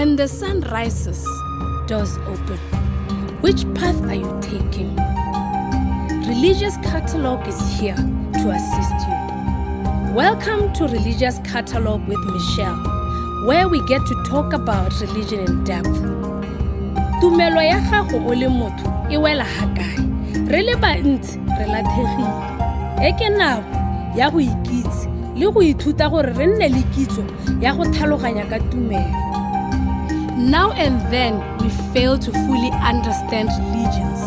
When the sun rises, doors open. Which path are you taking? Religious Catalog is here to assist you. Welcome to Religious Catalog with Michelle, where we get to talk about religion in depth. Tumelo ya gago o le motho e wela ha kae? Re le bantsi re latlhegile. E ke nako ya go ikitse le go ithuta gore re nne le kitso ya go tlhaloganya ka tumelo. Now and then we fail to fully understand religions.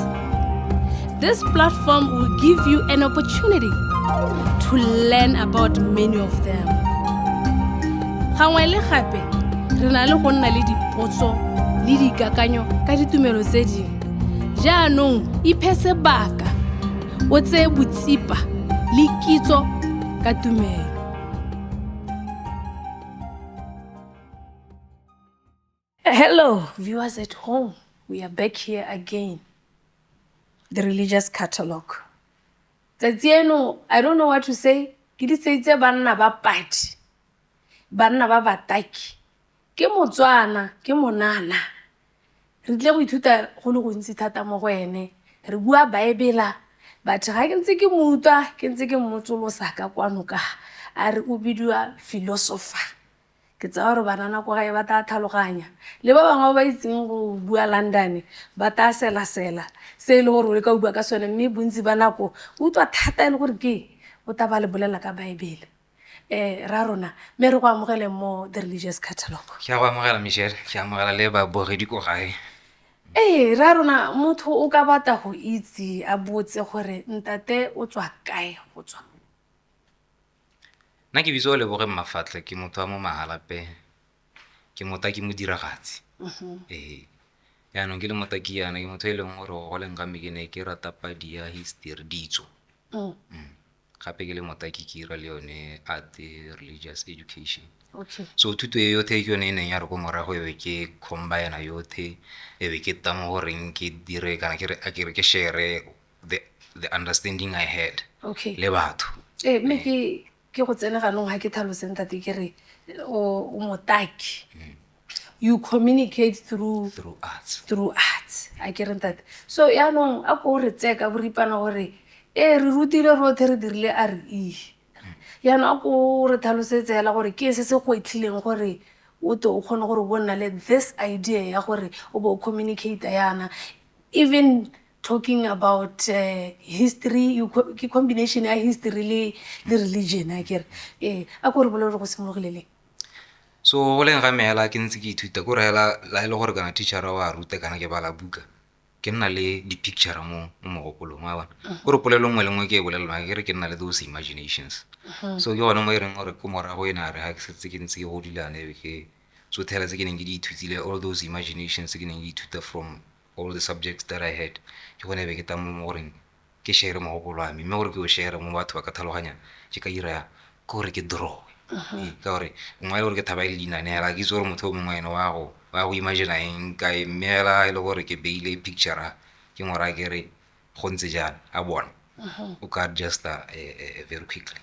This platform will give you an opportunity to learn about many of them. Gangwe le gape re na le go nna le dipotso le dikakanyo ka ditumelo tse dingwe. Jaanong iphe sebaka o tseye botsipa le kitso ka tumelo. Hello, viewers at home. We are back here again. The Religious Catalog. Tsatsi I don't know what to say. Ke di tseitse banna ba pati. Banna ba bataki. Ke Motswana, ke monana. Re tle go ithuta go le gontsi thata mo go ene. Re bua Baebela. Batho ga ke ntse ke mutwa, ke ntse ke mmotsolosa ka kwano ka. A re o bidiwa philosopher. Ke tsa gore banana go gae ba ta tlhaloganya le ba bangwe ba itseng go bua London ba ta sela se ile gore o ka bua ka sone mme bontsi ba nako o tswa thata le gore ke o ta ba le bolela ka Baebele. Ra rona me re go amogele mo The Religious Catalog. Ke a go amogela Michelle, ke amogela le ba bogedi go gae. Ra rona motho o ka batla go itse a botse gore ntate o tswa kae go tswa. Nna ke Ft.Olebogeng Mafatlha, ke motho wa mo Mahalape, ke motaki mo diragatsi. Yaanong ke le motaki yana ke motho e leng gore go leng ka me ke ne ke rata padi ya history ditso. Gape ke le motaki ke ira le yone art religious education. Okay. So thuto e yotlhe ke yone e neng ya re ko morago e be ke combine yotlhe e be ke tama goreng ke dire kana ke share the understanding I had. Okay. Le batho. Me ke go tsena ganong ha ke tlhaloseng tate ke re o motaki. You communicate through arts. Through arts. I ke re tate. So yaanong a go re tseka boripana gore re rutile rothe re dirile RE. Yaanong a go re tlhalosetse la gore ke se go itlhileng gore o to o kgone gore bona le this idea ya gore o bo communicate yana. Even talking about history, ke combination ya history le religion a kere. A go re bolele go simologile. So go leng ga mela ke ntse ke ithuta go re la ile gore kana teacher wa ruta kana ke bala buka ke nna le di picture mo mogopolong wa bona go re polelo ngwe le ngwe ke bolelela ke re ke nna le those imaginations. So ke gona mo ireng gore ko morago ena re ha ke setse ke ntse ke go dilane be ke so tela tse ke neng ke di ithutile all those imaginations ke neng ke ithuta from all the subjects that I had ke gone be ke tamo mo goreng ke share mogopolo wa me mme gore ke o share mo batho ba ka tlhaloganya ke ka ira ke gore ke draw ka gore ngwe le gore ke thaba ile dinanela ke itse gore motho o mongwe ene wa go imagine eng ka emela ile gore ke beile picture ke ngora ke re go ntse jana a bona o ka just very quickly.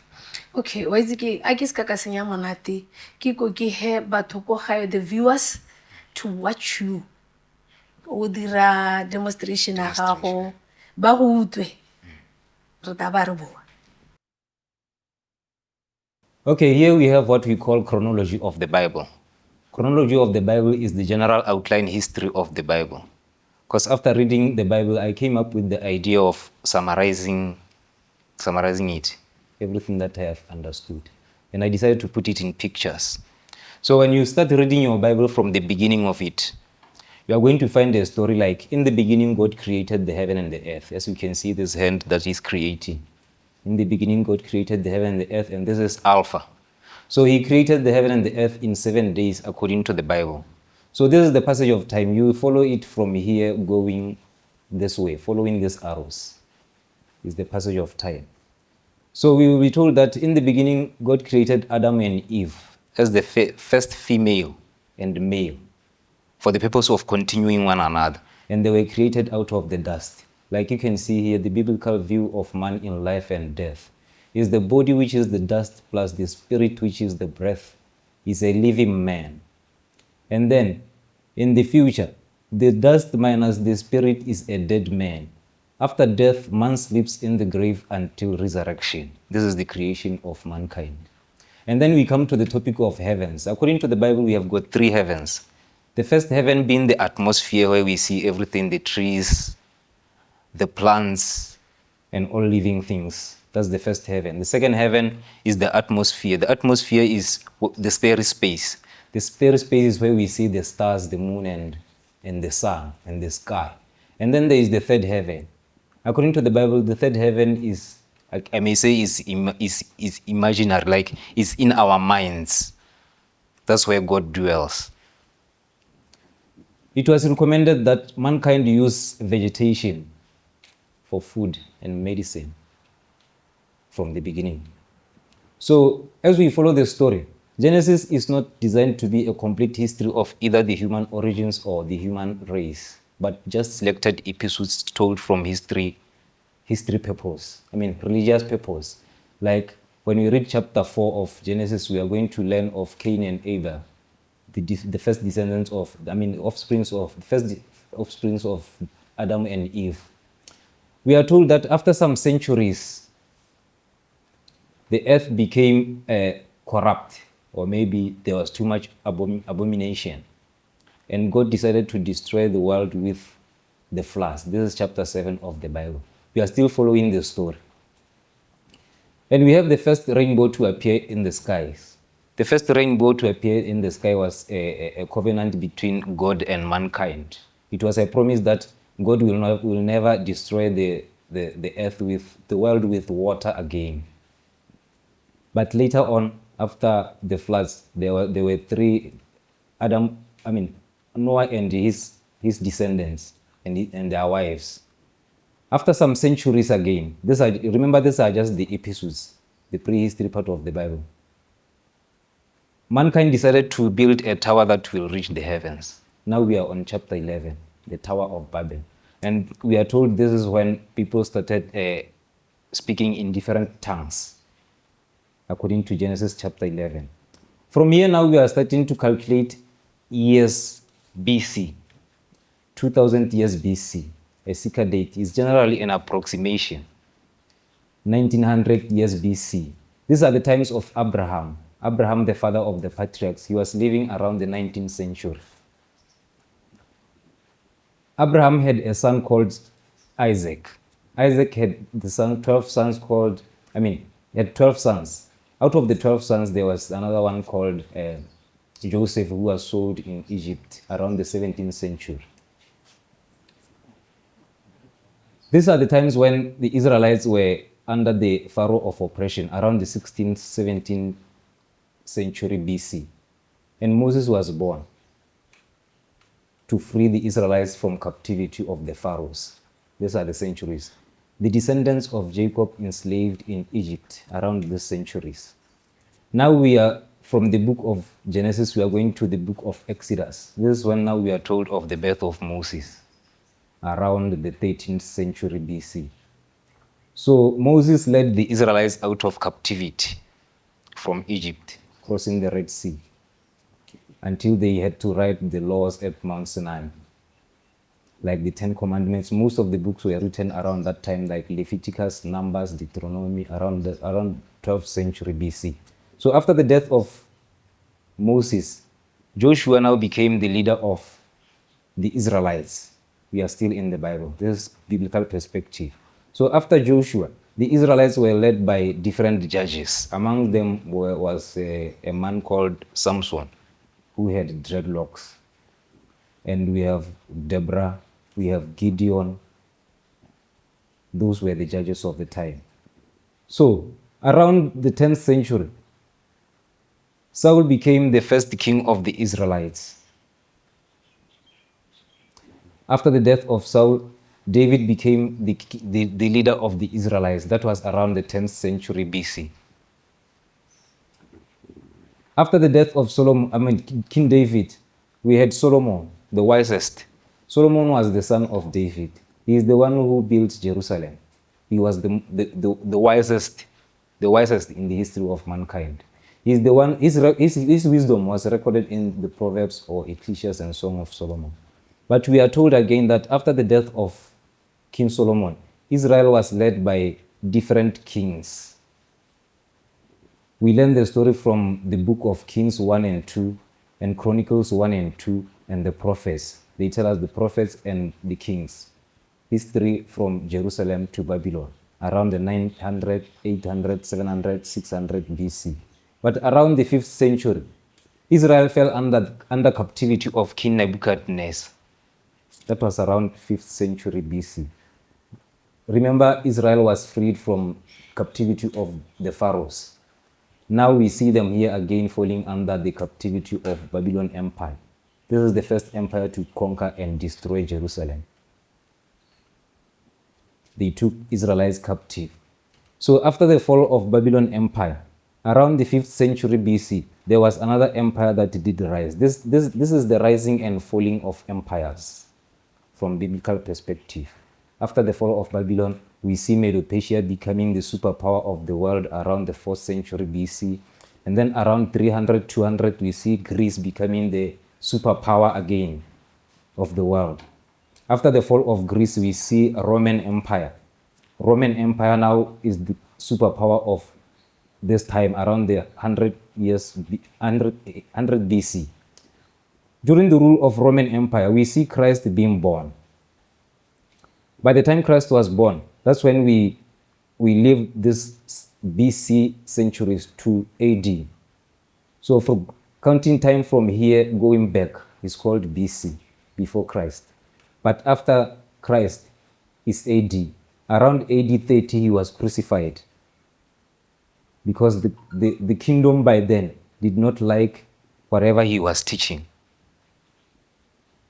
Okay, wa itse ke a ke ska ka senya monate ke go ke he batho go gae the viewers to watch you o dira demonstration ya gago ba go utwe re ta ba re boa. Okay, here we have what we call chronology of the Bible. Chronology of the Bible is the general outline history of the Bible. Because after reading the Bible, I came up with the idea of summarizing it, everything that I have understood. And I decided to put it in pictures. So when you start reading your Bible from the beginning of it, you are going to find a story like, in the beginning, God created the heaven and the earth. As you can see, this hand that is creating. In the beginning, God created the heaven and the earth, and this is Alpha. So he created the heaven and the earth in 7 days, according to the Bible. So this is the passage of time. You follow it from here, going this way, following these arrows. Is the passage of time. So we will be told that in the beginning, God created Adam and Eve as the first female and male for the purpose of continuing one another. And they were created out of the dust. Like you can see here, the biblical view of man in life and death is the body, which is the dust, plus the spirit, which is the breath, is a living man. And then In the future, the dust minus the spirit is a dead man. After death, man sleeps in the grave until resurrection. This is the creation of mankind. And then we come to the topic of heavens. According to the Bible, we have got 3 heavens. The first heaven being the atmosphere, where we see everything, the trees, the plants, and all living things. That's the first heaven. The second heaven is the atmosphere. The atmosphere is the starry space. The starry space is where we see the stars, the moon, and the sun, and the sky. And then there is the third heaven. According to the Bible, the third heaven is, I may say, is imaginary, like it's in our minds. That's where God dwells. It was recommended that mankind use vegetation for food and medicine from the beginning. So as we follow the story, Genesis is not designed to be a complete history of either the human origins or the human race, but just selected episodes told from history purpose, religious purpose. Like when we read chapter 4 of Genesis, we are going to learn of Cain and Abel, the first descendants of, the offsprings of Adam and Eve. We are told that after some centuries, the earth became corrupt, or maybe there was too much abomination. And God decided to destroy the world with the floods. This is chapter 7 of the Bible. We are still following the story. And we have the first rainbow to appear in the skies. The first rainbow to appear in the sky was a covenant between God and mankind. It was a promise that God will never destroy the earth the world with water again. But later on, after the floods, there were 3 Noah and his descendants and their wives. After some centuries again, these are just the episodes, the prehistory part of the Bible. Mankind decided to build a tower that will reach the heavens. Now we are on chapter 11, the Tower of Babel. And we are told this is when people started speaking in different tongues, according to Genesis chapter 11. From here now we are starting to calculate years BC, 2000 years BC. A Sika date is generally an approximation. 1900 years BC. These are the times of Abraham. Abraham, the father of the patriarchs, he was living around the 19th century. Abraham had a son called Isaac. Isaac had 12 sons he had 12 sons. Out of the 12 sons, there was another one called Joseph, who was sold in Egypt around the 17th century. These are the times when the Israelites were under the Pharaoh of oppression, around the 16th, 17th century BC. And Moses was born to free the Israelites from captivity of the pharaohs. These are the centuries. The descendants of Jacob enslaved in Egypt around these centuries. Now we are from the book of Genesis, we are going to the book of Exodus. This is when now we are told of the birth of Moses around the 13th century BC. So Moses led the Israelites out of captivity from Egypt, crossing the Red Sea, until they had to write the laws at Mount Sinai, like the 10 Commandments. Most of the books were written around that time, like Leviticus, Numbers, Deuteronomy, around 12th century BC. So after the death of Moses, Joshua now became the leader of the Israelites. We are still in the Bible. This is biblical perspective. So after Joshua, the Israelites were led by different judges. Among them was a man called Samson, who had dreadlocks. And we have Deborah, we have Gideon. Those were the judges of the time. So around the 10th century, Saul became the first king of the Israelites. After the death of Saul, David became the leader of the Israelites. That was around the 10th century BC. After the death of King David, we had Solomon, the wisest. Solomon was the son of David. He is the one who built Jerusalem. He was the wisest in the history of mankind. He's the one, his wisdom was recorded in the Proverbs or Ecclesiastes and Song of Solomon. But we are told again that after the death of King Solomon, Israel was led by different kings. We learn the story from the book of Kings 1 and 2 and Chronicles 1 and 2 and the prophets. They tell us the prophets and the kings. History from Jerusalem to Babylon around the 900, 800, 700, 600 BC. But around the 5th century, Israel fell under captivity of King Nebuchadnezzar. That was around 5th century BC. Remember, Israel was freed from captivity of the pharaohs. Now we see them here again falling under the captivity of Babylon Empire. This is the first empire to conquer and destroy Jerusalem. They took Israelites captive. So after the fall of Babylon Empire, around the 5th century BC, there was another empire that did rise. This is the rising and falling of empires from biblical perspective. After the fall of Babylon, we see Medo-Persia becoming the superpower of the world around the 4th century BC. And then around 300, 200, we see Greece becoming the superpower again of the world. After the fall of Greece, we see a Roman Empire. Roman Empire now is the superpower of this time around the 100 BC. During the rule of Roman Empire, we see Christ being born. By the time Christ was born, that's when we live this BC centuries to AD. So for counting time from here going back is called BC, before Christ. But after Christ is AD. Around AD 30 he was crucified because the kingdom by then did not like whatever he was teaching.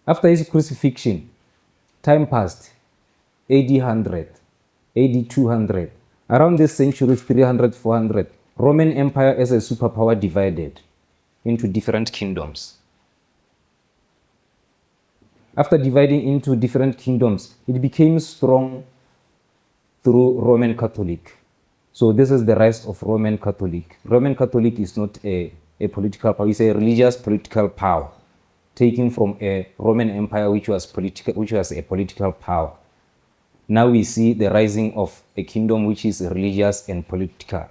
After his crucifixion, time passed. AD 100, AD 200, around this century 300, 400, Roman Empire as a superpower divided into different kingdoms. After dividing into different kingdoms, it became strong through Roman Catholic. So this is the rise of Roman Catholic. Roman Catholic is not a political power, it's a religious political power, taken from a Roman Empire which was a political power. Now we see the rising of a kingdom which is religious and political.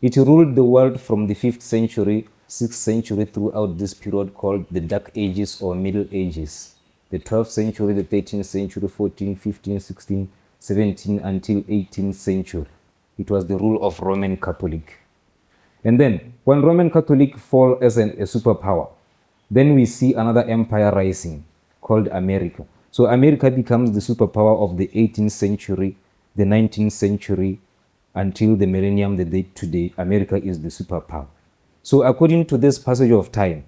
It ruled the world from the 5th century, 6th century throughout this period called the Dark Ages or Middle Ages. The 12th century, the 13th century, 14th, 15th, 16th, 17th until 18th century. It was the rule of Roman Catholic. And then when Roman Catholic fall as a superpower, then we see another empire rising called America. So America becomes the superpower of the 18th century, the 19th century, until the millennium, the date today, America is the superpower. So according to this passage of time,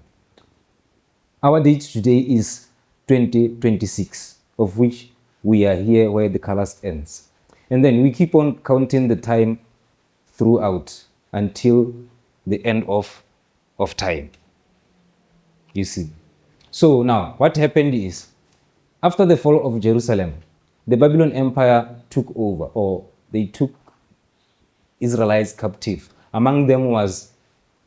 our date today is 2026, of which we are here where the colors ends. And then we keep on counting the time throughout until the end of time. You see. So now, what happened is, after the fall of Jerusalem, the Babylon Empire took over, or they took Israelites captive. Among them was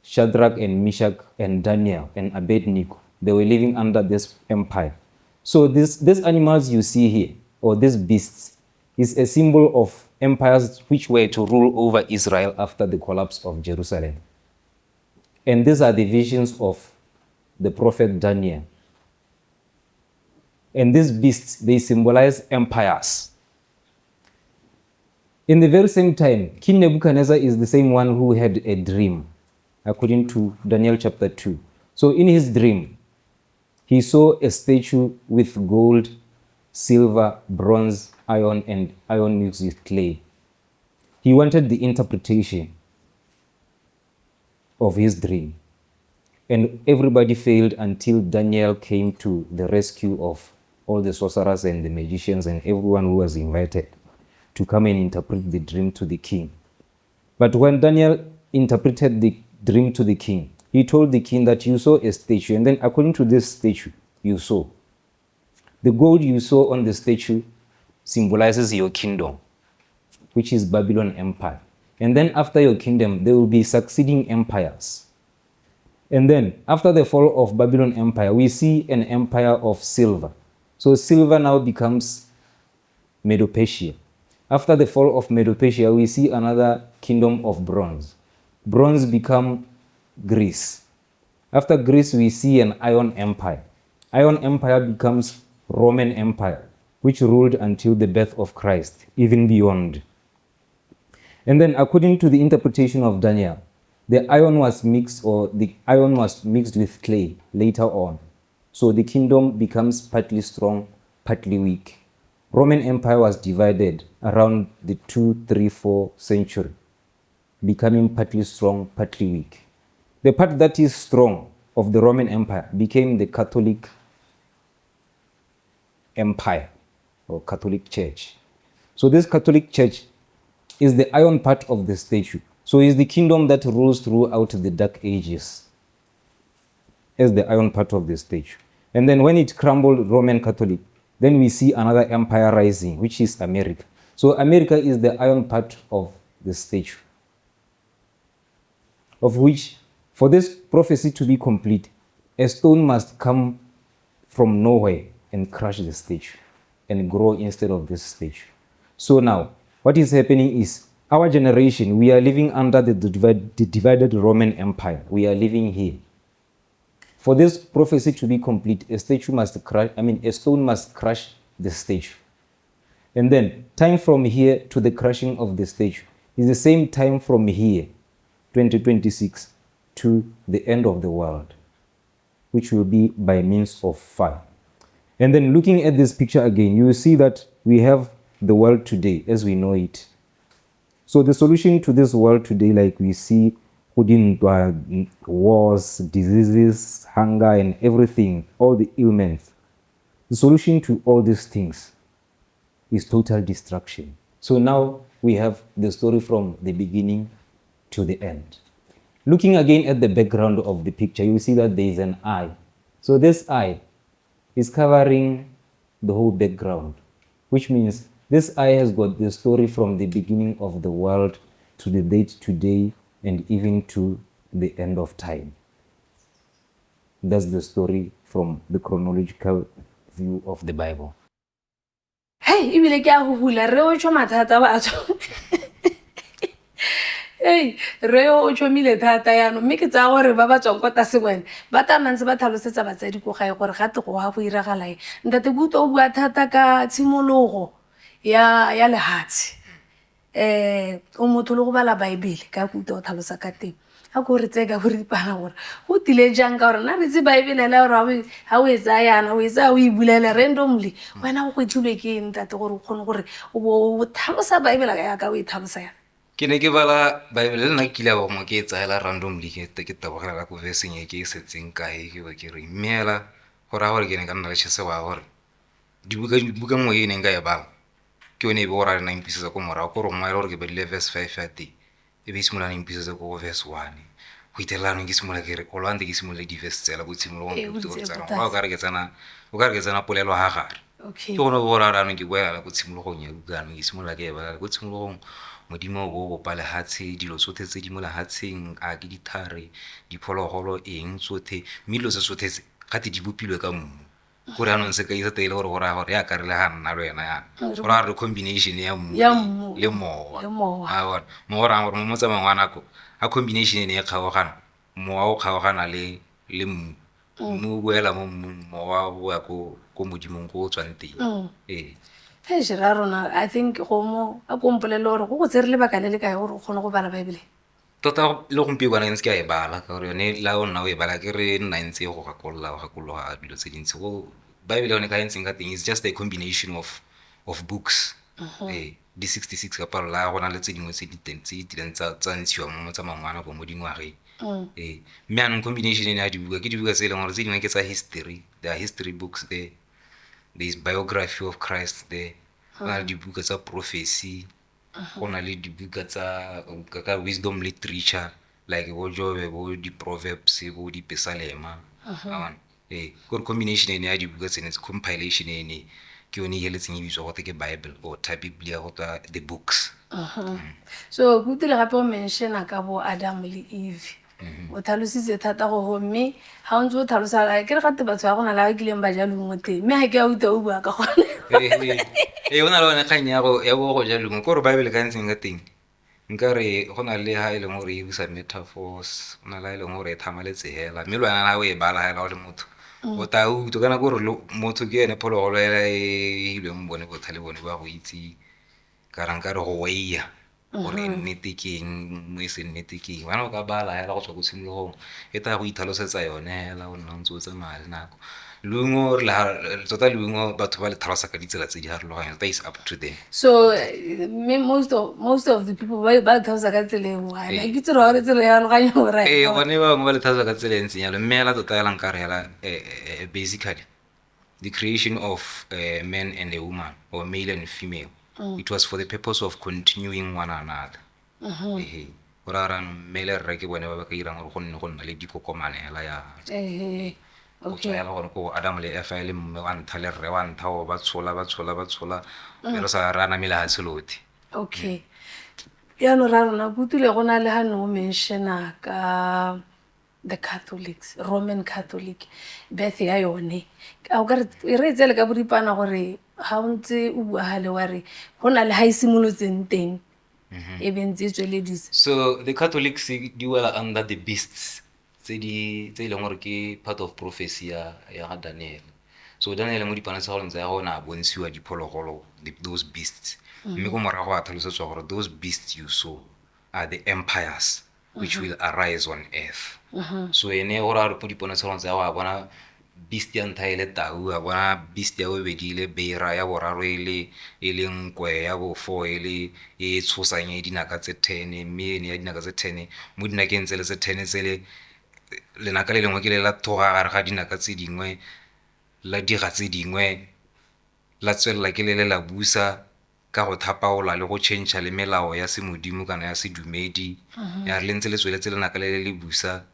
Shadrach and Meshach and Daniel and Abednego. They were living under this empire. So these animals you see here, or these beasts, is a symbol of empires which were to rule over Israel after the collapse of Jerusalem. And these are the visions of the prophet Daniel. And these beasts, they symbolize empires. In the very same time, King Nebuchadnezzar is the same one who had a dream, according to Daniel chapter 2. So in his dream, he saw a statue with gold, silver, bronze, iron, and iron mixed with clay. He wanted the interpretation of his dream. And everybody failed until Daniel came to the rescue of all the sorcerers and the magicians and everyone who was invited to come and interpret the dream to the king. But when Daniel interpreted the dream to the king, he told the king that you saw a statue, and then according to this statue you saw, the gold you saw on the statue symbolizes your kingdom, which is Babylon Empire. And then after your kingdom, there will be succeeding empires And then after the fall of Babylon Empire, we see an empire of silver. So silver now becomes Medo-Persia. After the fall of Medo-Persia, we see another kingdom of bronze. Bronze become Greece. After Greece, we see an Iron Empire. Iron Empire becomes Roman Empire, which ruled until the birth of Christ, even beyond. And then according to the interpretation of Daniel, the iron was mixed with clay later on. So the kingdom becomes partly strong, partly weak. Roman Empire was divided around the 2, 3, 4 century, becoming partly strong, partly weak. The part that is strong of the Roman Empire became the Catholic Empire or Catholic Church. So this Catholic Church is the iron part of the statue. So it's the kingdom that rules throughout the Dark Ages as the iron part of the statue. And then when it crumbled Roman Catholic, then we see another empire rising, which is America. So America is the iron part of the statue, of which, for this prophecy to be complete, a stone must come from nowhere and crush the statue and grow instead of this statue. So now, what is happening is, our generation, we are living under the divided Roman Empire. We are living here. For this prophecy to be complete, a stone must crush the statue. And then, time from here to the crushing of the statue is the same time from here, 2026, to the end of the world, which will be by means of fire. And then looking at this picture again, you will see that we have the world today as we know it. So the solution to this world today, like we see wars, diseases, hunger, and everything, all the ailments, the solution to all these things is total destruction. So now we have the story from the beginning to the end. Looking again at the background of the picture, you see that there is an eye. So this eye is covering the whole background, which means this eye has got the story from the beginning of the world to the date today and even to the end of time. That's the story from the chronological view of the Bible. Hey, ibile ke a go hula re o tsho mathata batho. Hey, re o tshomile thata yano mme ke tsa gore ba ba tswang kota se wena ba ta nantse ba tlhalosetsa batsadi go gae gore gate go ha go iragala eng. Ntate Buto o bua thata ka tshimologo ya lehatshe. O motho le go bala Bible ka kuta o tlhalosa ka teng. A go re tseka go ripana gore go tile jang ka gore na re tse Bible la gore ha o etsa yana o etsa o ibulela randomly wena go gwethilwe ke ntate gore o kgone gore o tlhalosa Bible ya ka o e tlhalosa yana. Ke ne ke bala Bible le nna ke kile ba mo ke etsaela randomly ke tabogela ka go versing e ke setseng kae ke ba ke re mmela gore a gore ke ne ka nna le tshese wa gore dibuka mo e neng ka e bala ke one be gore na impisetsa ko morago gore ngwa gore ke badile verse 5 ya teng e be simolana impisetsa ko verse 1 go itelano ke simola ke re o lwante ke simola di verse tsela go tshimolo go tsana o ka re ke tsana polelo ha gare ke gone bo ra rano ke boela go tshimologong ya bukana ke simola ke ba go tshimologong modimo go pale hatse dilo tsotlhe tse di mola hatseng a ke dithare diphologolo eng tsotlhe mmilo se tsotlhe gate di bopilwe ka mmu gore anong se ka isa tele gore gore ya ka re le ga nna le wena ya gore re combination ya mmu le mowa a bona mo gore gore mo tsamang wa nako a combination ne e kgaogana mowa o kgaogana le mmu mo boela mo mowa o ya ko modimong go tswang teng Hey, Gerarona, I think go a kompolelo gore go tsere le baka le le kae gore o kgone go bala Bible. Tota le go mpie bana ntse ke a e bala ka gore yone la o nna o e bala ke re nna ntse go gakologa dilo tse dintsi go Bible yone ka ntseng ka teng is just a combination of books. Di 66 ka palo la gona le tse dingwe tse di teng tse di tireng tsa ntshiwa mo tsa mangwana go mo dingwageng. Mme anong combination ya dibuka ke dibuka tse e leng gore tse dingwe ke tsa history. There are history books there. There is biography of Christ there. Gona le dibuka tsa prophecy. Gona le dibuka tsa ka wisdom literature like bo Job bo di Proverbs bo di Psalema. Gore combination ya dibuka tsene compilation ene ke yone e letseng e bitswa go ke Bible or Biblia go the books. So go tile gape o mention ka bo Adam le Eve. o tlhalositse thata go go mme ga o ntse o tlhalosa ke re gate batho ba gona la ba kileng ba ja leungo teng mme ga ke a utlwa o bua ka gone Ee, go na le one kgang ya bo go ja leungo ko re Bible ka ntseng ka teng nka re go na le ha e leng gore e busa metaphors go na le ha e leng gore e thamaletse hela mme lwana la o e bala hela o le motho o ta utlwa kana gore motho ke ene phologolo hela e hilweng bone botlhale bone ba go itse karang ka re go weia gore nnete ke eng mo e se nnete ke eng bana o ka bala hela go tswa ko tshimologong e tla go itlhalosetsa yone hela o nna o ntse o tsamaya le nako leungo tota leungo batho ba le tlhalosa ka ditsela tse di harologanyang that is up to them. so most of the people ba tlhalosa ka tsela eo ga ke tsere gore tsela ya aroganya gore ee gone bangwe ba le tlhalosa ka tsela e ntseng yalo mme hela tota hela nka re hela basically the creation of man and a woman or male and female it was for the purpose of continuing one another ehe go ra rano mme le rre ke bone ba ba ka irang gore go nne go nna le dikokomane hela ya go tswa hela gore ko Adam le Eva le mme wa ntha le rre wa ntha o ba tshola pero sa rana mela ha seloti okay yaanong ra rona butule go na le ga no mentiona ka the Catholics, Roman Catholic birth ya yone a o ka re tsele ka boripana gore ga o ntse o bua gale wa re go na le ga e simolotseng teng e bentse e tsweledisa so the Catholics di wela under the beasts tse e leng gore ke part of prophecy ya ga Daniel so Daniel mo dipana tsa go ntse ya gona bontshiwa diphologolo those beasts mme go morago a tlhalosetswa gore those beasts you saw are the empires which will arise on earth so ene go ra re po dipona tsa go ntse ya go a bona beast ya ntha ile tau a bona beast ya bobedi ile beira ya boraro ile nkwe ya bo 4 ile e tshosang e dinaka tse 10 mme ene ya dinaka tse 10 mo dinakeng tse le tse 10 tsele lenaka le lengwe ke le la thoga gare ga dinaka tse dingwe la diga tse dingwe la tswelela ke le la busa ka go thapaola le go change le melao ya semodimo kana ya sedumedi ya re le ntse le tsweletse lenaka le busa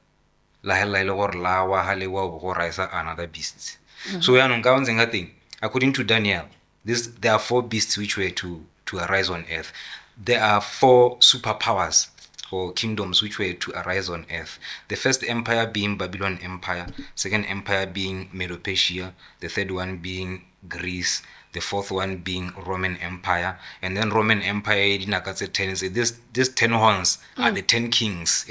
la hela ile gore la wa ha le wa go raisa another beasts so yaanong ka ntse nga teng according to Daniel there are 4 beasts which were to arise on earth. There are 4 superpowers or kingdoms which were to arise on earth. The first empire being Babylon Empire, second empire being Medo-Persia, the third one being Greece, the fourth one being Roman Empire, and then Roman Empire dinaka tse 10 say these 10 horns are the 10 kings.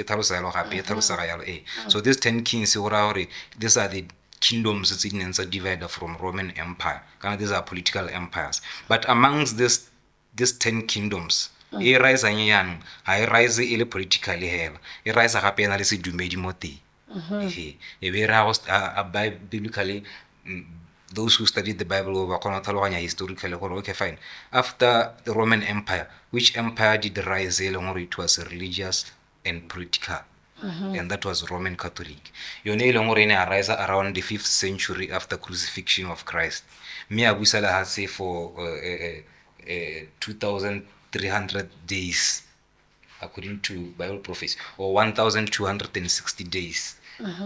So these 10 kings these are the kingdoms that are divided from Roman Empire. These are political empires. But amongst these 10 kingdoms, e rise anyang ha rise ile politically hela e rise gape na le sedumedi mo teng e be ra biblically those who studied the Bible ba kgona tlhaloganya historically gore okay fine after the Roman Empire which empire did rise ile gore it was religious and political and that was Roman Catholic yone ile gore ine arise around the 5th century after crucifixion of Christ me a busala ha se for 2300 days according to Bible prophecy or 1260 days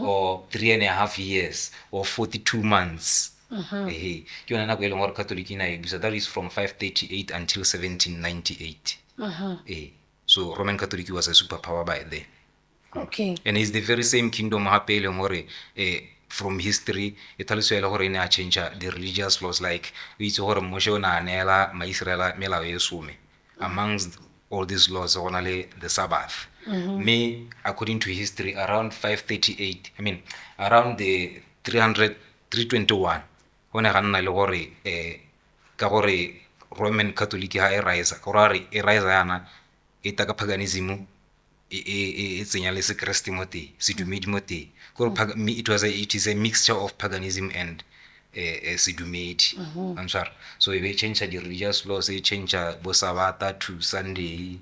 or 3.5 years or 42 months ke yona nako e leng gore Catholic ina e busa that is from 538 until 1798 so Roman Catholic was a superpower by then okay and it's the very same kingdom hape e leng gore from history e tlhalosela gore ene a change the religious laws like o itse gore Moshe o na neela maIsraela melao e some amongst all these laws gona le the Sabbath me according to history around 538 I mean around the 321 gone ga nna le gore ka gore Roman Catholic ha e rise gore e rise yana e ta ka paganism e tsenya le se Kriste mo teng sedumedi mo teng gore it is a mixture of paganism and sedumedi I'm sorry so e be change the religious laws e change bo Sabata to Sunday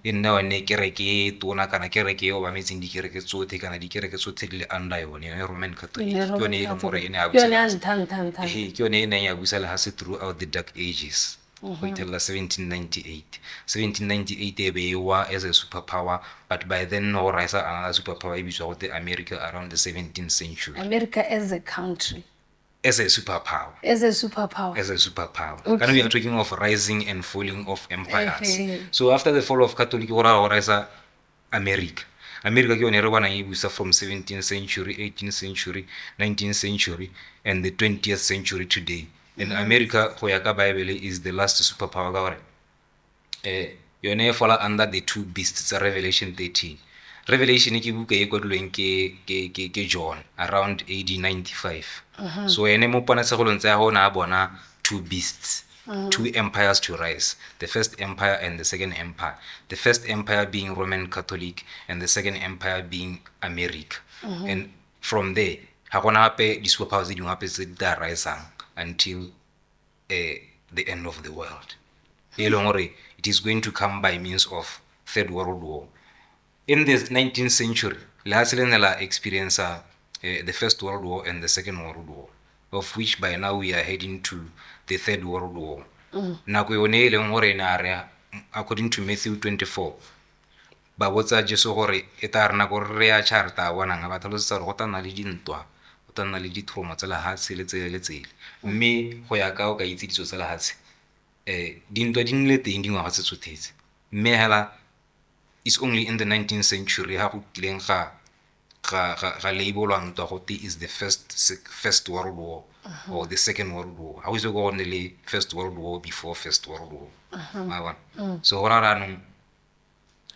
e nna one kereke tona kana kereke yo ba metseng di kereke tsote kana di kereke tsote le under yone Roman Catholic ke yone e more ene a busela ke yone ene ya busela ha se throughout the dark ages until 1798 e be wa as a superpower but by then no rise another superpower e bitswa go America around the 17th century America as a country as a superpower okay. We are talking of rising and falling of empires so after the fall of Catholic ora rise America America ke yone re bonang e busa from 17th century, 18th century, 19th century, and the 20th century today. And America, go ya ka Bible, is the last superpower ka gore yone e falla under the two beasts tsa Revelation 13. Revelation ke buka e kwadilweng ke John around AD 95. So ene mo ponatshegolong tsa go na bona two beasts, two empires to rise, the first empire and the second empire, the first empire being Roman Catholic and the second empire being America. And from there ha gona gape di superpowers tse dingwe gape tse di tla risang until the end of the world. It is going to come by means of Third World War. In the 19th century, la experience the First World War and the Second World War, of which by now we are heading to the Third World War. Nako yone e leng gore na re, according to Matthew 24, ba botsa Jesu gore e tla rena gore re ya charta bona nga ba tlhalosetsa gore go tana le dintwa, go tana le ditlhomo tsa lehatshe le tsele. Mme go ya ka o ka itse ditso tsa lehatshe dintwa di nnile teng dingwaga tse tsothetse. Mme hela it's only in the 19th century ha go kileng ga labelwang ntwa gote is the first world war or the second world war. Ha o itse go ne le first world war before first world war. So go ra ranong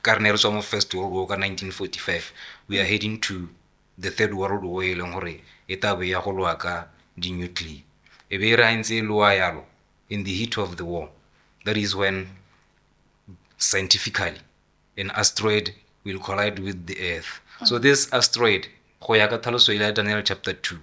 ka re ne re tswa mo first world war ka 1945, we are heading to the third world war e leng gore e tla be ya go lwa ka di nuclear. E be ra ntse lwa yalo in the heat of the war. That is when scientifically an asteroid will collide with the earth. So this asteroid go ya ka tlhaloso ile Daniel chapter 2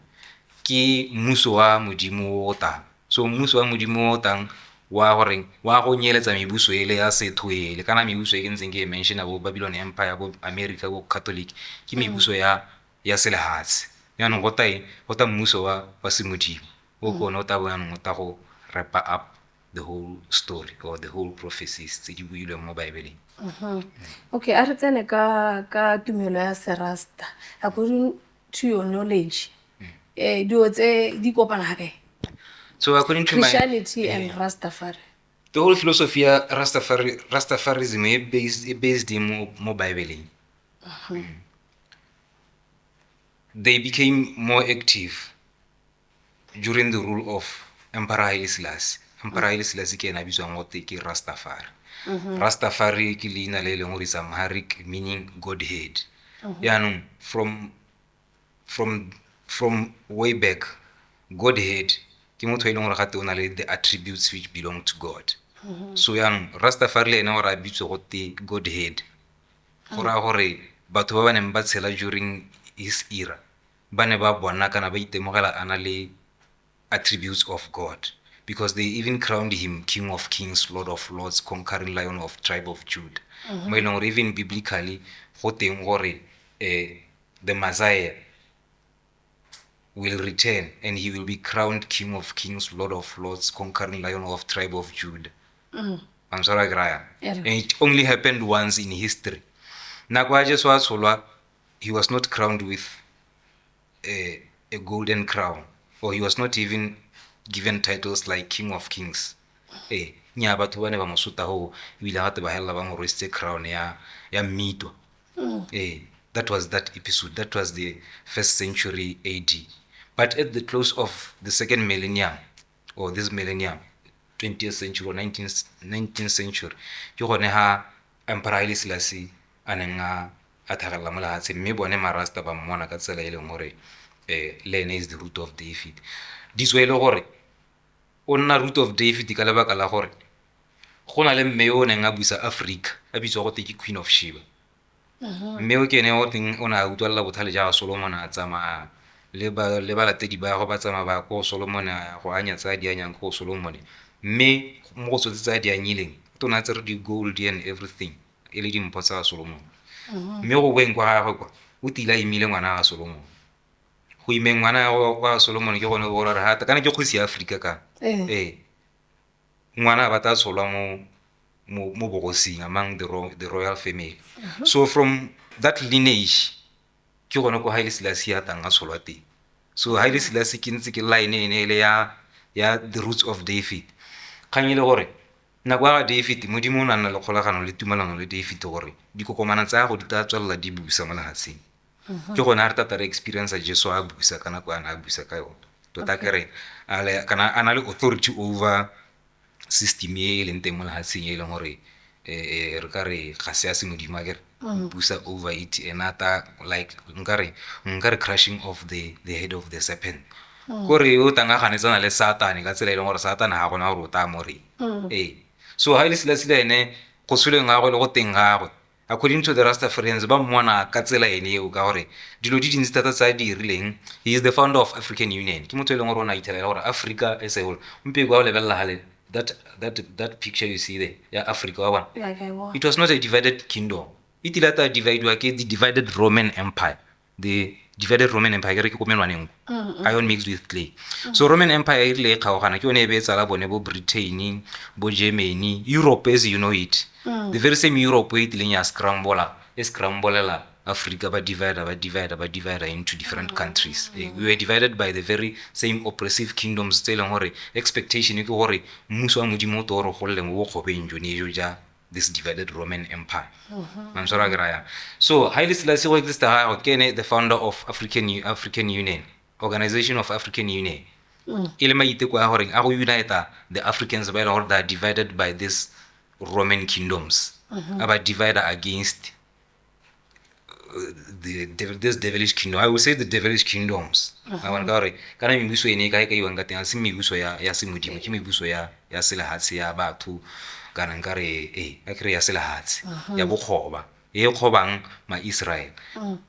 ke mmuso wa modimo o tang. So mmuso wa modimo o tang wa gore wa go nyeletsa mebuso ile ya setho ile kana mebuso e ntseng ke mention abo Babylon Empire, bo America, bo Catholic ke mebuso ya selehatshe. Yana go ta mmuso wa semodimo o go no ta bona go ta go wrap up the whole story or the whole prophecies tse di builweng mo Bible. Okay, a re tsene ka tumelo ya Serasta. According to your knowledge, dio tse di kopana ha kae? So according to Christianity and Rastafari. The whole philosophy of Rastafarism is based in more Bible. They became more active during the rule of Emperor Haile Selassie. Emperor Haile Selassie ke na bitswang gote ke Rastafari. Rastafari ke leina le leng gore is Amharic, meaning Godhead. Yaanong from way back, Godhead ke motho e leng gore gate o na le the attributes which belong to God. So yaanong Rastafari le ena gore a bitswe gote Godhead. Go ra gore batho ba ba neng ba tshela during his era ba ne ba bona kana ba itemogela ana le attributes of God, because they even crowned him King of Kings, Lord of Lords, conquering Lion of tribe of Judah. Mo e leng gore even biblically go teng gore the Messiah will return and he will be crowned King of Kings, Lord of Lords, conquering Lion of tribe of Judah. I'm sorry, Graya. And it only happened once in history. Nakwa just was solwa, he was not crowned with a golden crown, or he was not even given titles like King of Kings. Nya batho ba ne ba mosuta ho ibile ha te ba hella ba mo rwetse crown ya mito. That was that episode. That was the 1st century AD. But at the close of the second millennium, or this millennium, 20th century or 19th century, ke gone ha Emperor Haile Selassie anenga athagalla mo lehatshe, mme bone marasta ba mmona ka tsela e leng gore lene is the root of David. This way le gore o nna root of David ka lebaka la gore go na le mme o neng a busa Africa a bitswa gote ke Queen of Sheba. Mme o kene o teng o na utlwalla bothale ja Solomon a tsama le ba latedi ba go ba tsama ba go Solomon go anya tsa di anyang go Solomon, mme mo go tsotse tsa di anyileng tona tsere di gold and everything ele di mpotsa Solomon. Mme go beng kwa gagwe kwa o tila imile ngwana ga Solomon. Go imeng ngwana wa Solomon ke gone go ra hata kana ke kgosi ya Africa ka ngwana ba ta tsholwa mo bogosing among the royal family. So from that lineage ke gone go Haile Selassie a tang a tsholwa teng. So Haile Selassie ke ntse ke line ene ele ya the roots of David. Kganyele gore nako ya ga David modimo o na nna le kgolagano le tumelano le David gore dikokomana tsa gago di tla tswelela di busa mo lehatseng ke gona re tata re experience Jesu a busa ka nako a busa ka yone tota kere kana a na le authority over system e leng teng mo lehatseng e leng gore re ka re ga se a se modimo a kere busa over it and ata like nkare crushing of the head of the serpent kore o tanga ganetsana le Satan ka tsela e leng gore Satan ha gona gore o ta more so ha ile sila ene go sweleng ga go le go teng ga go according to the Rastafarians ba mmona ka tsela ene eo ka gore dilo di dintsi tata tsa di rileng. He is the founder of African Union ke motho e leng gore o na ithela gore Africa as a whole mpe go lebella hale that picture you see there ya Africa wa bona it was not a divided kingdom. It ilata divide wa ke the divided Roman Empire. The divided Roman Empire ke komenwaneng iron mixed with clay. So Roman Empire ile kgaogana ke one e be tsala bone bo Britain bo Germany Europe as you know it. The very same Europe it ileng ya scrambulela Africa ba divide into different countries. We were divided by the very same oppressive kingdoms tse leng gore expectation ke gore mmuso wa modimo to re golle mo bogobeng jone jo ja this divided Roman Empire. So Haile Selassie go exist ha ke the founder of African Union, Organization of African Union. Ile maiteko ya gore a go unite the Africans ba ile gore they are divided by this Roman kingdoms. About divider against this devilish kingdom. I would say the devilish kingdoms. I want gore kana mebuso ene ka e wanga teng se mebuso ya se modimo ke mebuso ya selehatsi ya batho kana nkare a kre ya selehatsi ya bokgoba e khobang ma Israel.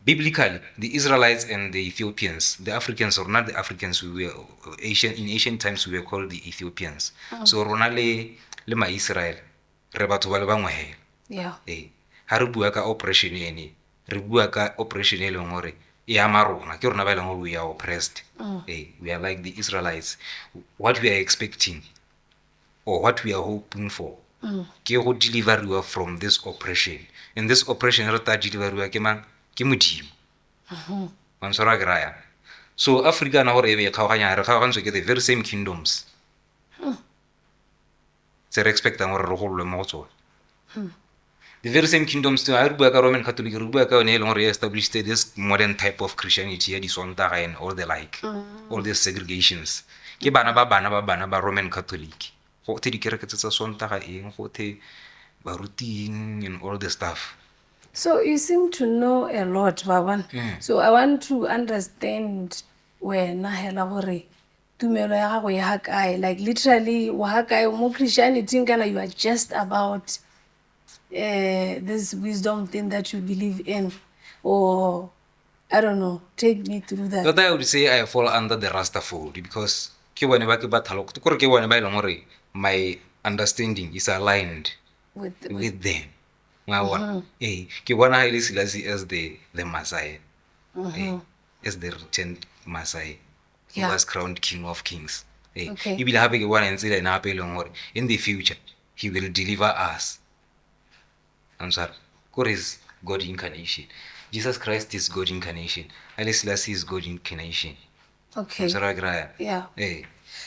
Biblically the Israelites and the Ethiopians, the Africans or not the Africans, we were in ancient times we were called the Ethiopians. So rona le ma Israel re batho ba le bangwe ha re bua ka oppression ene re bua ka oppression e leng gore e ama rona ke rona ba leng gore we are oppressed. We are like the Israelites. What we are expecting or what we are hoping for ke go deliver from this oppression, and this oppression re ta deliver ke mang ke modimo mansora graya. So Africa na gore e be kgaoganya re kgaogantse ke the very same kingdoms tse re expectang gore re golwe mo go tsone. The very same kingdoms to re bua ka Roman Catholic re bua ka one e leng gore e established this modern type of Christianity ya di Sontaga and all the like, all these segregations ke bana ba Roman Catholic go the dikereke tsa Sontaga eng go the baruting and all the stuff. So you seem to know a lot, Baban. So I want to understand when hela gore tumelo ya gago ya kae, like literally wa kae mo Christianity kana you are just about this wisdom thing that you believe in, or I don't know, take me through that. But I would say I fall under the Rasta fold because ke bone ba ke ba thalo ke gore ke bone ba ile gore my understanding is aligned with them. Ke bona Haile Selassie as the Messiah, as the returned Messiah, who was crowned King of Kings. Ibile hape ke bona ntse le na hape le gore in the future he will deliver us. I'm sorry, God is God incarnation. Jesus Christ is God incarnation. Haile Selassie is God incarnation. Okay. Yeah.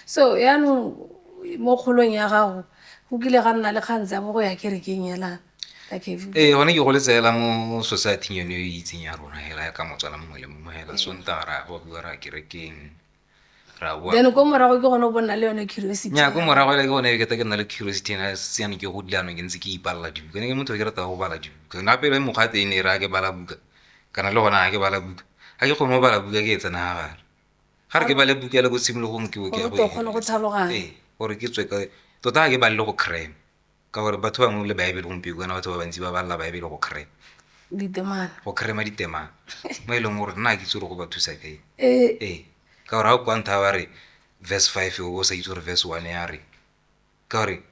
So no mo kgolong ya gago go kile ga nna le kgantsa mo go ya kerekeng yela like gone ke go letsela mo society yone e itseng ya rona hela ya ka motswala mongwe le mongwe hela Sontaga go bua ra kerekeng ra bua then ko morago ke gone bona le yone curiosity nya go morago le gone ke ta ke nna le curiosity na se ke go dilano ke ntse ke ipalla dibuka ne ke motho ke rata go bala dibuka na pele mo gate ene ra ke bala buka kana le gona ke bala buka ha ke go mo bala buka ke tsena ga re ke bala buka le go simolo go nke ke go gone go tlhaloganya gore ke tswe ka tota ke ba le go crime ka gore batho ba mo le Bible go mpiko kana batho ba bantsi ba balla Bible go crime ditemana go crime ditemana mo ile gore nna ke tsore go ba thusa kae ka gore ha o kwanta ba re verse 5 o sa itse gore verse 1 ya re ka gore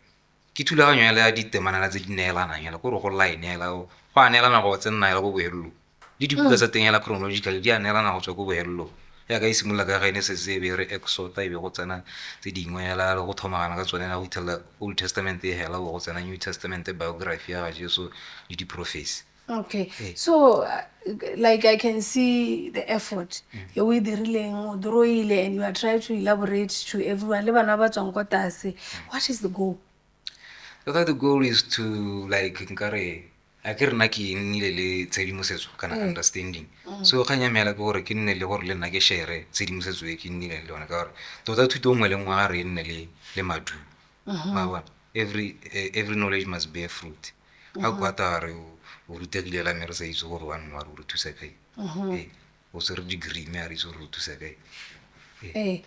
ke thulaganyo ya ditemana la tse di neelana ya go re go line ya go aneelana go tsenna ya go boello di dibuka tsa teng ya la chronological di aneelana go tswa go boello ya ka isimola ka gaene se se be re Exodus e be go tsena tse dingwe ya la go thomagana ka tsone na go itela Old Testament e hela go tsena New Testament biography ya Jesu le di prophecy. Okay. So like I can see the effort you with the rileng drawile and you are trying to elaborate to everyone le bana ba tswang kwa tase. What is the goal? Tota the goal is to like nkare a ke rena ke nnile le tshedimosetso kana understanding so kganya meela ke gore ke nne le gore le nna ke share tshedimosetso e ke nnile le yone ka gore tota thuto nngwe le nngwe ga re e nne le madu wa bona every knowledge must bear fruit ga o kwata gore o rutegile la mme re sa itse gore wa nngwe re thusa kae o se re degree mme a re itse gore o thusa kae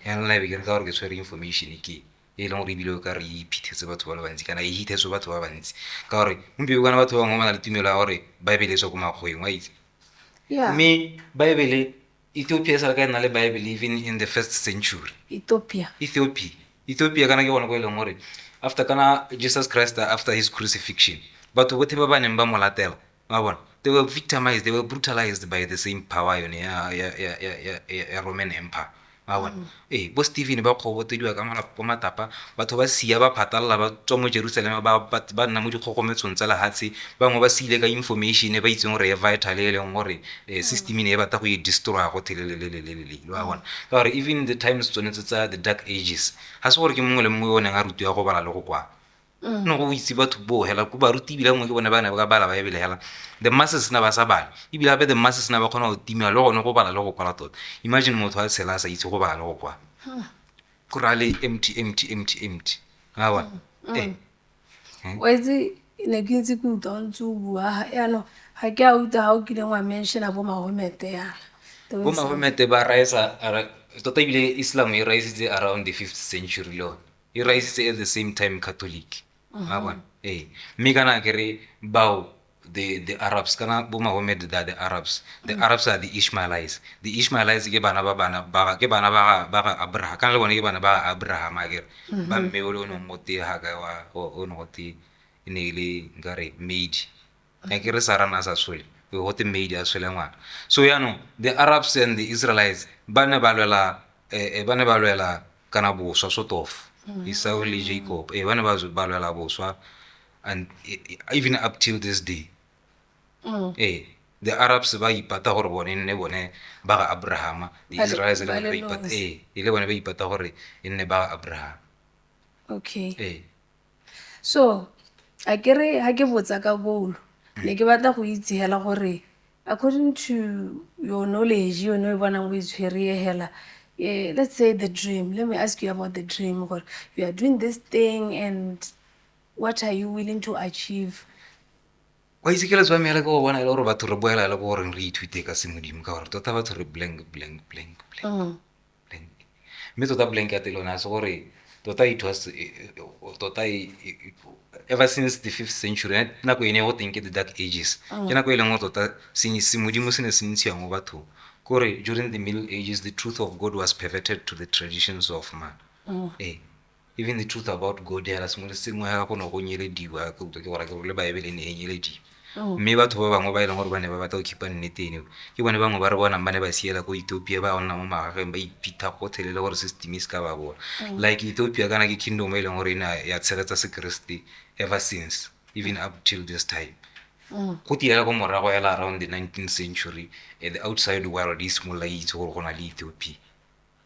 ya nna be ke re ka gore ke tshwere information ke e leng gore ebile o ka re iphithetse batho ba le bantsi kana e hithetse batho ba bantsi ka gore gompieno kana batho ba bangwe ba na le tumelo ya gore baebele e tswa ko makgweng wa itse mme baebele ethiopia e sa le ka e nna le baebele even in the 1st century ethiopia kana ke gona ko e leng gore after kana Jesus Christ after his crucifixion batho botlhe ba ba neng ba mo latela wa bona they were victimized, they were brutalized by the same power yone ya Roman Empire wa bona bo Stephen ba kgobotediwa ka malapo matapa batho ba sia ba phatalla ba tswa mo Jerusalem ba nna mo dikgogometsong tsa lehatshe bangwe ba siile ka information ba itseng gore e vital e leng gore system e batla go e destroy go thelelelelelele wa bona ka gore even the times tsone tsa the dark ages ha se gore ke mongwe le mongwe o neng a rutiwa go bala le go kwa no go itse batho bo hela ko ba ruti ebile mongwe ke bone ba ne ba bala ba ebile hela the masses na ba sa bala ebile gape the masses na ba kgona go timela le gone go bala le go kwala tota imagine motho a tshela a sa itse go bala le go kwa ko ra le empty ga bona wa itse ne ke ntse ke utlwa ntse o bua yaanong ga ke a utlwa ga o kileng wa mentiona bo Mahomete yana bo Mahomete ba raisa tota ebile Islam e raisitse around the 5th century lo e raisitse at the same time Catholic ga bona mme kana kere bao the Arabs kana bo Mahomet the Arabs are the Ishmaelites ke bana ba Abraham kana le bone ke bana ba Abraham akere ba mme o le no ngote ha ka wa o no ngote ine ile ngare maid akere sarana sa swele we hote maid a swele ngwana so the Arabs and the Israelites ba ne ba lwela kana boswa sort of Esau le Jacob ba ne ba lwela boswa and even up till this day the Arabs ba ipata gore bone nne bone ba ga Abraham the Israelites le bone ba ipata ile bone ba ipata gore nne ba ga Abraham okay so a kere ha ke botsa ka bolo ne ke batla go itse hela gore according to your knowledge you know bonang go itshwere hela let's say the dream. Let me ask you about the dream. You are doing this thing and what are you willing to achieve? wa itse ke le tswa meela ke go bona ile gore batho re boela le go gore re ithute ka semodimo ka gore tota batho re blank mme tota blank ya telona se gore tota it was tota ever since the 5th century nako ene go teng ke the dark ages ke nako e leng go tota semodimo se ne se ntshiwa mo bathong kore during the Middle Ages the truth of God was perverted to the traditions of man even the truth about God ya sengwe le sengwe ga go no go nyelediwa ke utlwa ke gore ke le baebele ne e nyelediwa mme batho ba bangwe ba e leng gore ba ne ba batla go khipa nnete eno ke bone bangwe ba re bonang ba ne ba siela ko Ethiopia ba nna mo magageng ba ipitha go thelele gore system e se ka ba bona like Ethiopia kana ke kingdom e leng gore ena ya tshegetsa sekriste ever since even up till this time go tiela go morago ya around the 19th century the outside world is simolla itse gore go na le Ethiopia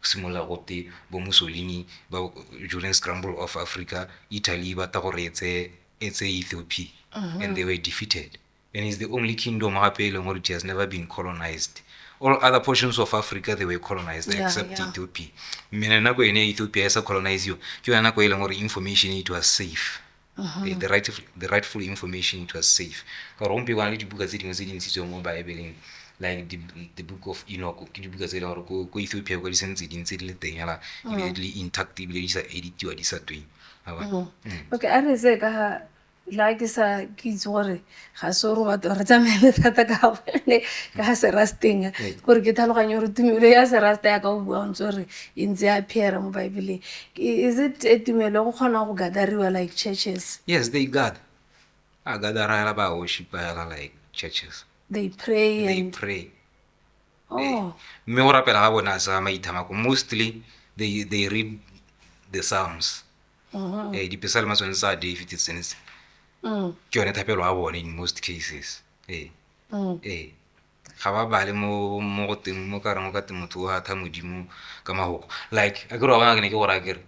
simolla go te bo Mussolini ba during scramble of Africa Italy ba ta gore etse Ethiopia and they were defeated and it's the only kingdom hape e leng gore it has never been colonized all other portions of Africa they were colonized except Ethiopia mme nako ene Ethiopia sa colonize yo ke yona nako e leng gore information it was safe the rightful information it was safe ka gore gompe le dibuka tse dingwe tse di ntshitsweng mo baebeleng like the book of Enoch ke dibuka tse e leng gore ko Ethiopia go di sentse di ntse di le teng hela ebile di le intact ebile di sa editiwa di sa tweng okay a re se ka la ke sa ke itse gore ga se gore batho re tsamaele thata ka bone ka se rasteng gore ke tlhaloganya gore tumelo ya se rasta ya ka o bua ntse gore e ntse ya appear mo Bible is it tumelo go kgona go gatariwa like churches? Yes, they gather gather ba worship like churches they pray mme go rapela ga bona sa maithamako mostly they read the Psalms di-psalms tsone tsa David tsene ke yone thapelo a bone in most cases ga ba bale mo go teng mo ka reng ka temotho wa tha modimo ka mahoko like a ke re wa bona ke ne ke gore a kere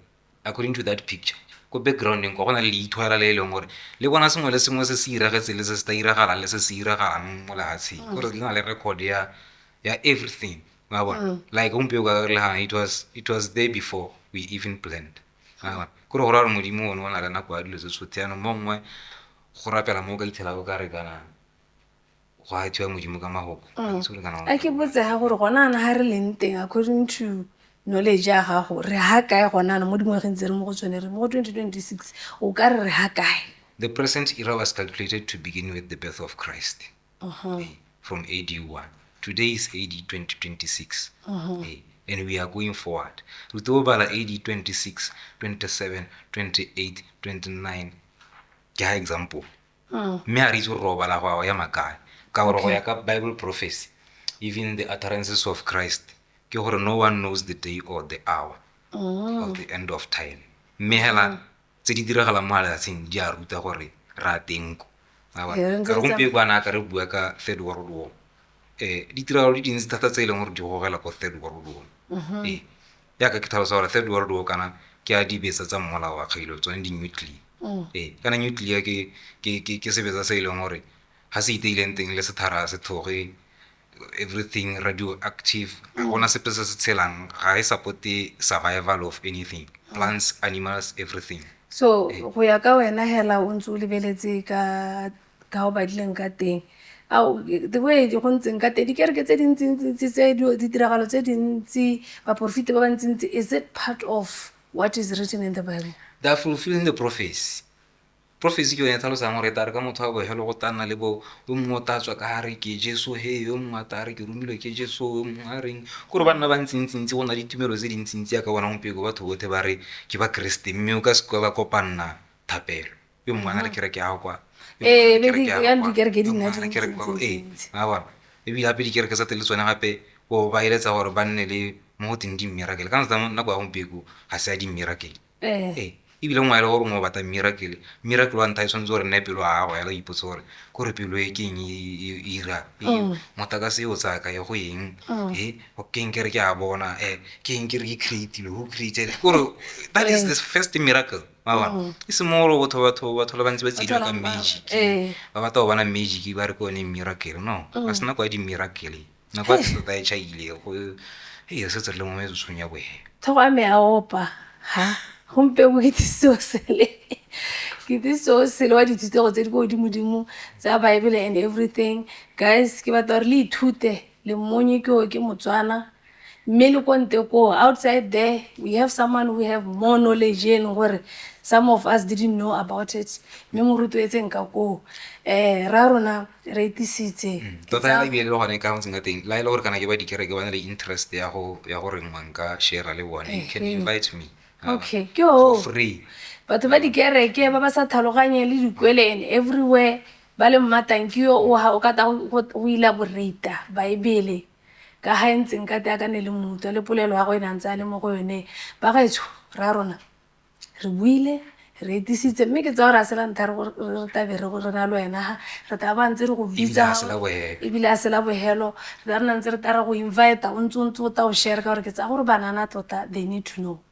according to that picture ko backgroundeng ko gona le ithwela le leng gore le bona sengwe le sengwe se se iragetse le se se ta iragala le se se iragalang mo lehatsheng gore le na le record ya everything wa bona like gompieno ka re le it was there before we even planned wa bona gore gore modimo o na le nako ya dilo tse tshotse yana mongwe go rapela mo ka ithela go ka re kana go a tswa modimo ka mahoko so le kana a ke botse ha gore gona na ha re leng teng according to knowledge ya gago re ha kae gona na mo dingwageng tse re mo go tsone re mo go 2026 o ka re ha kae. The present era was calculated to begin with the birth of Christ from AD 1. Today is AD 2026 and we are going forward. Rutobala AD 26, 27, 28, 29 ke example me a ritse roba la go ya makae ka gore go ya ka Bible prophecy even the utterances of Christ ke gore no one knows the day or the hour of the end of time me hela tse di diragala mo lefatsheng di a ruta gore ra tenko ka gompieno bana ka re bua ka third world war ditiragalo di dintsi thata tse e leng gore di gogela ko third world war yaka ke tlhalosa gore third world war kana ke a dibetsa tsa mmolao wa kgailo tsone di-nuclear kana nuclear ke sebetsa se e leng gore ga se iteileng teng le sethara se thoge everything radioactive gona sepe se se tshelang ga e supporte survival of anything plants animals everything. So go ya ka wena hela o ntse o lebeletse ka go badileng ka teng the way di go ntseng ka teng di kereke tse dintsi tse di tiragalo tse dintsi ba profit ba bantsi is it part of what is written in the Bible? They are fulfilling the prophecy ke yone tlhalosang gore tare ka motho wa bohelo go tana le bo o mongwe o tatswa ka gare ke Jesu he yo mongwe a tare ke romilwe ke Jesu yo mongwe a reng gore banna ba ntsintsi go na ditumelo tse dintsintsi ya ka bona gompieno batho botlhe ba re ke ba Kriste mme o ka se ba kopanna thapelo yo mongwe a na le kereke ya kwa ebile gape dikereke tsa tele tsone gape o ba eletsa gore ba nne le mo go teng di-miracle ka nako ya gompieno ga se ya di-miracle ebile ngwa ile gore mo bata miracle wa nta tshwanetse gore nne pelo a go ya la ipotsa gore gore pelo e keng e ira motakase o tsaka ya go eng o keng kere ke a bona keng kere ke create who created gore that is the first miracle wa e se mo go batho le bantsi ba tsedi ka magic ba bata go bona magic ba re ko ne miracle no ga sena kwa di miracle na kwa tsa e chaile go e se tsele mo me tsunya bo he thoga me a opa ha gompieno ke tisosele wa dithutego tse di ko godimo tsa Bible and everything guys ke batla gore le ithute le mmonye ke Motswana mme le ko nte ko outside there we have someone who have more knowledge in gore some of us didn't know about it mme mo rutwetseng ka ko ra rona re itisitse tota ya bile le gone ka ntse teng la ile gore kana ke ba dikereke ba na le interest ya gore ngwanka share le bone you can invite me. Okay, for free. Batho ba dikereke ba ba sa tlhaloganye le dikwele and everywhere ba le mmatankiyo o ka ta go elaborate Bible ka ha ntseng ka ta ka ne le motho le polelo ya go ena ntse le mo go yone ba ga etsho ra rona re buile re itisitse mme ke tsa gore a se la ntha re tabe re go rena le wena re ta ba ntse re go bitsa ebile a se la bohelo re ta rena ntse re tara go invite o ntse o ta o share ka gore ke tsa gore banana tota they need to know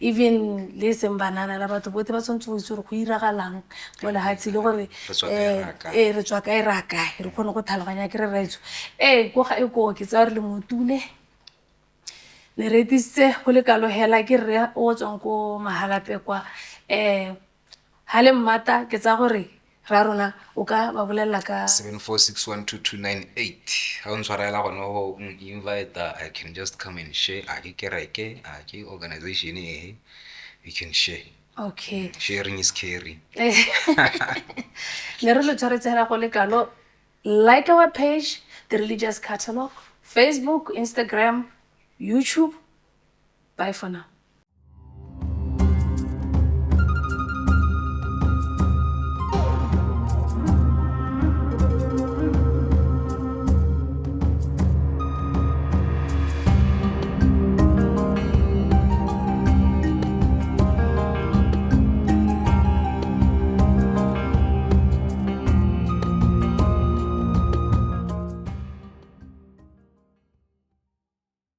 even le seng banana la batho botlhe ba tshwanetse go itse gore go iragalang mo lehatsi le gore re tswa kae ra kae re kgone go tlhaloganya ke re raitso ko ga e ko ke tsa gore le motule ne re itisitse go le kalo hela ke re o tswang ko Mahalape kwa ha le mmata ke tsa gore ra rona o ka ba bolela ka 74612298 ha o ntshwarela gone go invite I can just come and share a ke kereke a ke organization we can share. Okay, sharing is caring. ne re lo tshwaretsela go le kalo like our page The Religious Catalog, Facebook, Instagram, YouTube. Bye for now.